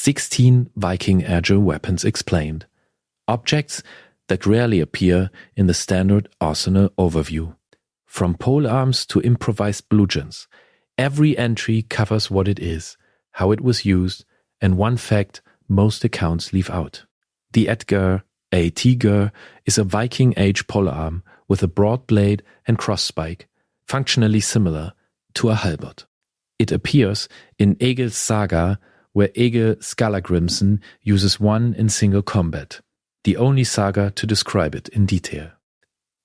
16 Viking-age weapons explained. Objects that rarely appear in the standard arsenal overview. From polearms to improvised bludgeons, every entry covers what it is, how it was used, and one fact most accounts leave out. The adgeir, atgeir, is a Viking-age polearm with a broad blade and cross spike, functionally similar to a halberd. It appears in Egils Saga, where Egil Skallagrimsson uses one in single combat, the only saga to describe it in detail.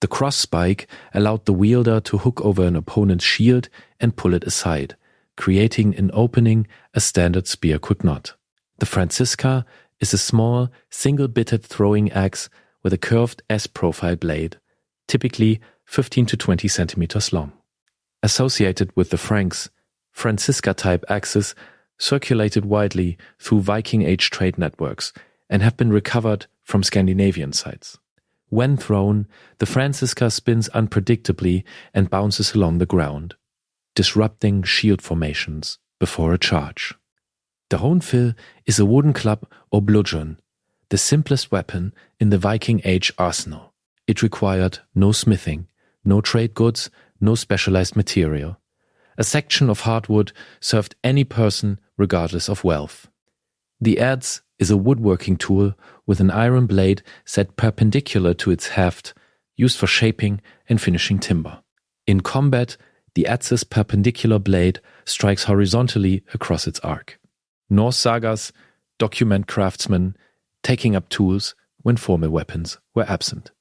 The cross spike allowed the wielder to hook over an opponent's shield and pull it aside, creating an opening a standard spear could not. The francisca is a small, single-bitted throwing axe with a curved S-profile blade, typically 15 to 20 centimeters long. Associated with the Franks, francisca-type axes circulated widely through Viking-age trade networks and have been recovered from Scandinavian sites. When thrown, the francisca spins unpredictably and bounces along the ground, disrupting shield formations before a charge. The hnefill is a wooden club or bludgeon, the simplest weapon in the Viking-age arsenal. It required no smithing, no trade goods, no specialized material. A section of hardwood served any person regardless of wealth. The adze is a woodworking tool with an iron blade set perpendicular to its haft, used for shaping and finishing timber. In combat, the adze's perpendicular blade strikes horizontally across its arc. Norse sagas document craftsmen taking up tools when formal weapons were absent.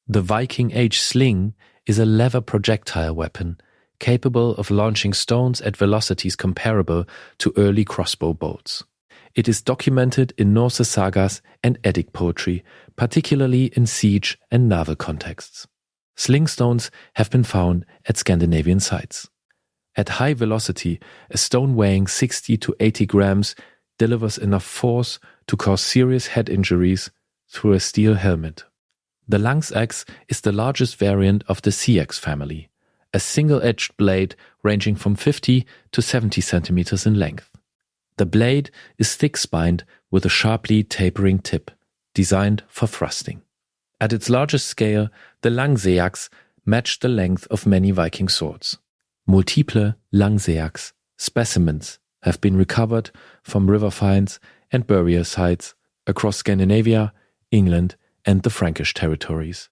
The Viking-age sling is a lever projectile weapon capable of launching stones at velocities comparable to early crossbow bolts. It is documented in Norse sagas and Eddic poetry, particularly in siege and naval contexts. Sling stones have been found at Scandinavian sites. At high velocity, a stone weighing 60 to 80 grams delivers enough force to cause serious head injuries through a steel helmet. The langseax is the largest variant of the seax family, a single-edged blade ranging from 50 to 70 centimeters in length. The blade is thick-spined with a sharply tapering tip, designed for thrusting. At its largest scale, the langseax matched the length of many Viking swords. Multiple langseax specimens have been recovered from river finds and burial sites across Scandinavia, England, and the Frankish territories.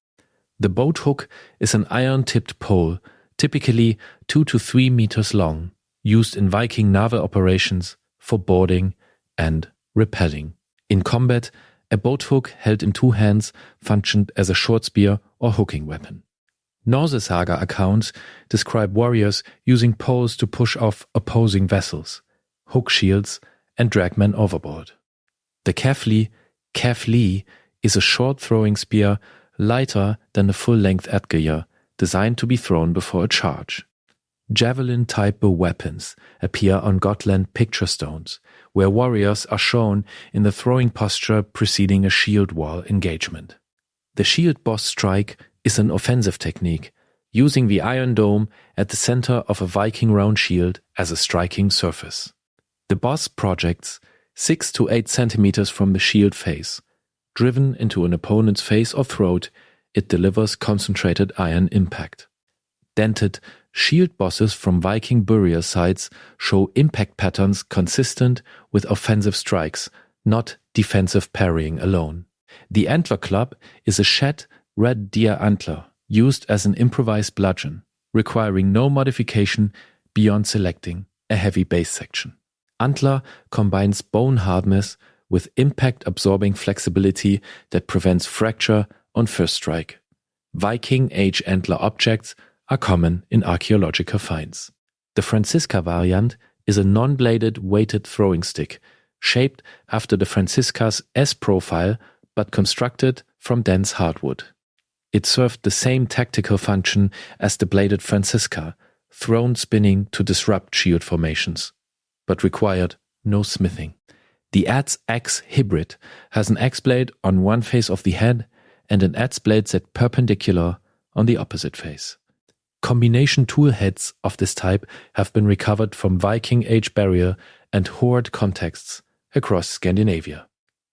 The boat hook is an iron-tipped pole, typically 2 to 3 meters long, used in Viking naval operations for boarding and rappelling. In combat, a boat hook held in 2 hands functioned as a short spear or hooking weapon. Norse saga accounts describe warriors using poles to push off opposing vessels, hook shields, and drag men overboard. The kefli, is a short throwing spear lighter than a full-length adgeir, designed to be thrown before a charge. Javelin-type bow weapons appear on Gotland picture stones, where warriors are shown in the throwing posture preceding a shield wall engagement. The shield boss strike is an offensive technique, using the iron dome at the center of a Viking round shield as a striking surface. The boss projects 6 to 8 centimeters from the shield face. Driven into an opponent's face or throat, it delivers concentrated iron impact. Dented shield bosses from Viking burial sites show impact patterns consistent with offensive strikes, not defensive parrying alone. The antler club is a shed red deer antler used as an improvised bludgeon, requiring no modification beyond selecting a heavy base section. Antler combines bone hardness with impact-absorbing flexibility that prevents fracture on first strike. Viking-age antler objects are common in archaeological finds. The francisca variant is a non-bladed weighted throwing stick, shaped after the francisca's S-profile but constructed from dense hardwood. It served the same tactical function as the bladed francisca, thrown spinning to disrupt shield formations, but required no smithing. The adze-axe hybrid has an axe blade on one face of the head and an adze blade set perpendicular on the opposite face. Combination tool heads of this type have been recovered from Viking-age burial and hoard contexts across Scandinavia.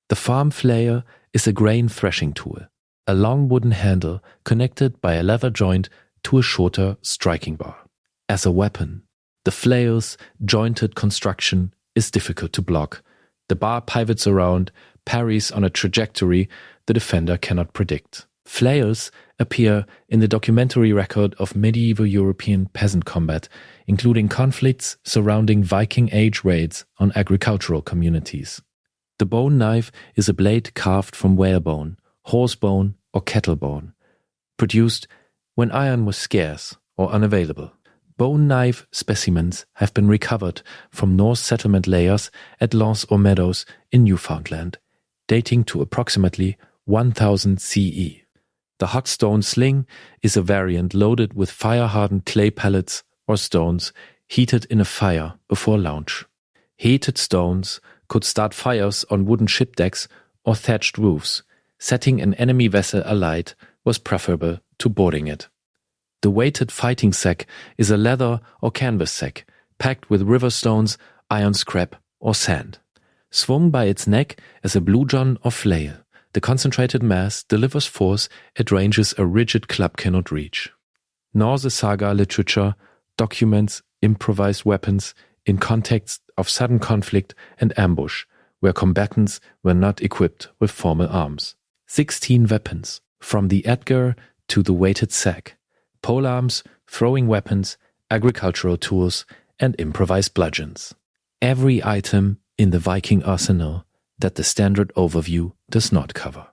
The farm flail is a grain threshing tool, a long wooden handle connected by a leather joint to a shorter striking bar. As a weapon, the flail's jointed construction is difficult to block. The bar pivots around, parries on a trajectory the defender cannot predict. Flails appear in the documentary record of medieval European peasant combat, including conflicts surrounding Viking-age raids on agricultural communities. The bone knife is a blade carved from whalebone, horsebone, or kettlebone, produced when iron was scarce or unavailable. Bone knife specimens have been recovered from Norse settlement layers at Lance or Meadows in Newfoundland, dating to approximately 1000 CE. The hot stone sling is a variant loaded with fire-hardened clay pellets or stones heated in a fire before launch. Heated stones could start fires on wooden ship decks or thatched roofs. Setting an enemy vessel alight was preferable to boarding it. The weighted fighting sack is a leather or canvas sack, packed with river stones, iron scrap, or sand. Swung by its neck as a bluejohn or flail, the concentrated mass delivers force at ranges a rigid club cannot reach. Norse saga literature documents improvised weapons in context of sudden conflict and ambush, where combatants were not equipped with formal arms. 16 weapons, from the adgeir to the weighted sack, polearms, throwing weapons, agricultural tools, and improvised bludgeons. Every item in the Viking arsenal that the standard overview does not cover.